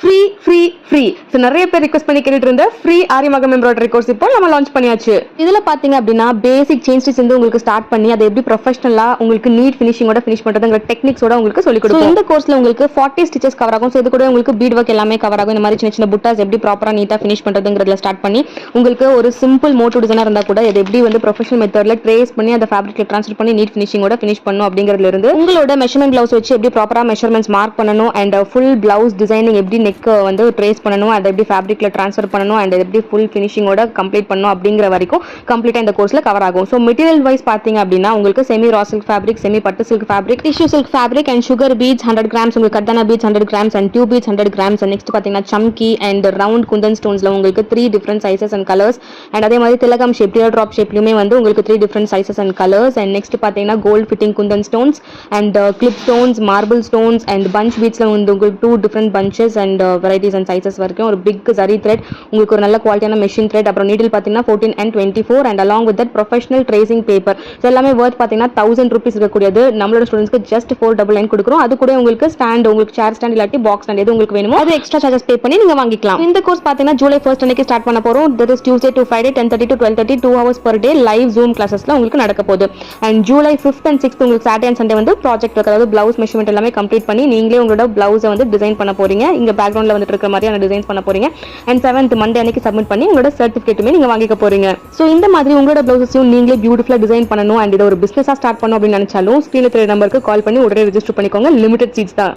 Free free free. So நிறைய பேர் request பண்ணி கேட்டுட்டு இருந்த ஃப்ரீ ஆரிமகம் எம்ப்ராய்டரி கோர்ஸ் இப்போ நம்ம லான்ச் பண்ணியாச்சு. இதில் பார்த்தீங்க அப்படின்னா பேசிக் செயின் ஸ்டிச் வந்து உங்களுக்கு ஸ்டார்ட் பண்ணி அதை எப்படி ப்ரொஃபஷனலாக உங்களுக்கு நீட் ஃபினிஷிங்கோட ஃபினிஷ் பண்ணுறதுங்கிற டெக்னிக்ஸோட உங்களுக்கு சொல்லிக் கொடுக்கும். இந்த கோர்ஸில் உங்களுக்கு 40 ஸ்டிச்சஸ் கவர் ஆகும். ஸோ இது கூட உங்களுக்கு பீட் ஒர்க் எல்லாமே கவர் ஆகும். இந்த மாதிரி சின்ன சின்ன புட்டாஸ் எப்படி ப்ராப்பராக நீட்டாக ஃபினிஷ் பண்ணுறதுங்கிறதுல ஸ்டார்ட் பண்ணி உங்களுக்கு ஒரு சிம்பிள் மோட்டோ டிசைனாக இருந்தால் கூட இது எப்படி வந்து ப்ரொஃபஷனல் மெத்தடில் ட்ரேஸ் பண்ணி அதை ஃபேப்ரிக்ல ட்ரான்ஸ்ஃபர் பண்ணி நீட் ஃபினிஷிங்கோட ஃபினிஷ் பண்ணும் அப்படிங்கிறதுல இருந்து உங்களோட மெஷர்மெண்ட் பிளவுஸ் வச்சு எப்படி ப்ராப்பராக மெஷர்மெண்ட்ஸ் மார்க் பண்ணணும் அண்ட் ஃபுல் பிளவுஸ் டிசைனிங் எப்படி நெக் வந்து ட்ரேஸ் பண்ணணும், அதை எப்படி ஃபேப்ரிக்ல ட்ரான்ஸ்ஃபர் பண்ணணும் அண்ட் எப்படி ஃபுல் ஃபினிஷிங்கோட கம்ப்ளீட் பண்ணணும் அப்படிங்கிற வரைக்கும் கம்ப்ளீட்டாக இந்த கோர்ஸ்ல கவர் ஆகும். ஸோ மெட்டீரியல் வைஸ் பார்த்தீங்க அப்படின்னா உங்களுக்கு semi raw silk fabric, semi பட்டு silk fabric, tissue silk fabric and sugar beads 100 grams, உங்களுக்கு கர்தானா beads 100 grams and tube beads 100 grams. Next பார்த்தீங்கன்னா சம்கி அண்ட் ரவுண்ட் குந்தன் ஸ்டோன்ஸ்ல உங்களுக்கு 3 different sizes and colours and அதே மாதிரி திலகம் ஷேப், டியர் ட்ராப் ஷேப்லயுமே வந்து உங்களுக்கு 3 different sizes and colours. And next பார்த்தீங்கன்னா gold fitting kundan stones and clip stones, marble stones and punch பீட்ஸ்ல வந்து உங்களுக்கு 2 different punches and varieties and sizes வரைக்கும் ஒரு பிக் சரி த்ரெட், உங்களுக்கு ஒரு நல்ல குவாலிட்டியான மெஷின் த்ரெட், அப்புறம் நீடில் பார்த்தீங்கன்னா 14 and 24 and along with that professional tracing paper. So எல்லாமே வர்த் பார்த்தீங்கன்னா 1000 rupees இருக்கக்கூடியது. நம்மளோட ஸ்டூடெண்ட்ஸ்க்கு ஜஸ்ட் 499 கொடுக்குறோம். அது கூட உங்களுக்கு ஸ்டாண்ட், உங்களுக்கு சேர் ஸ்டாண்ட் இல்லாட்டி பாக்ஸ் ஸ்டாண்ட் எது உங்களுக்கு வேணுமோ அது எக்ஸ்ட்ரா சார்ஜஸ் பே பண்ணி நீங்க வாங்கிக்கலாம். இந்த கோர்ஸ் பார்த்தீங்கன்னா ஜூலை 1st அன்னைக்கு ஸ்டார்ட் பண்ண போறோம். That is Tuesday to Friday 10:30 to 12:30 2 hours per day live zoom கிளாஸஸ்ல உங்களுக்கு நடக்க போகுது. And July 5th and 6th உங்களுக்கு சாட்டர்டே அண்ட் சண்டே வந்து ப்ராஜெக்ட் ஒர்க், அதாவது பிளவுஸ் மெஷர்மெண்ட் எல்லாமே கம்ப்ளீட் பண்ணி நீங்களே உங்களோட பிளவுஸை வந்து டிசைன் பண்ண போறீங்க. இங்க பேக்ரவுண்ட்ல வந்துட்டு இருக்கிற மாதிரியான டிசைன்ஸ் பண்ண போறீங்க. அண்ட் 7th மண்டே அன்னைக்கு சப்மிட் பண்ணி உங்களோட சர்டிஃபிகேட்டுமே நீங்க வாங்கிக்க போறீங்க. ஸோ இந்த மாதிரி உங்களோட பிளவுஸையும் நீங்களே பியூட்டிஃபுல்லா டிசைன் பண்ணணும் அண்ட் இதை ஒரு பிசினஸா ஸ்டார்ட் பண்ணணும் அப்படின்னு நினைச்சாலும் ஸ்கிரீன்ல தெரிய நம்பருக்கு கால் பண்ணி உடனே ரெஜிஸ்டர் பண்ணிக்கோங்க. லிமிடெட் சீட்ஸ் தான்.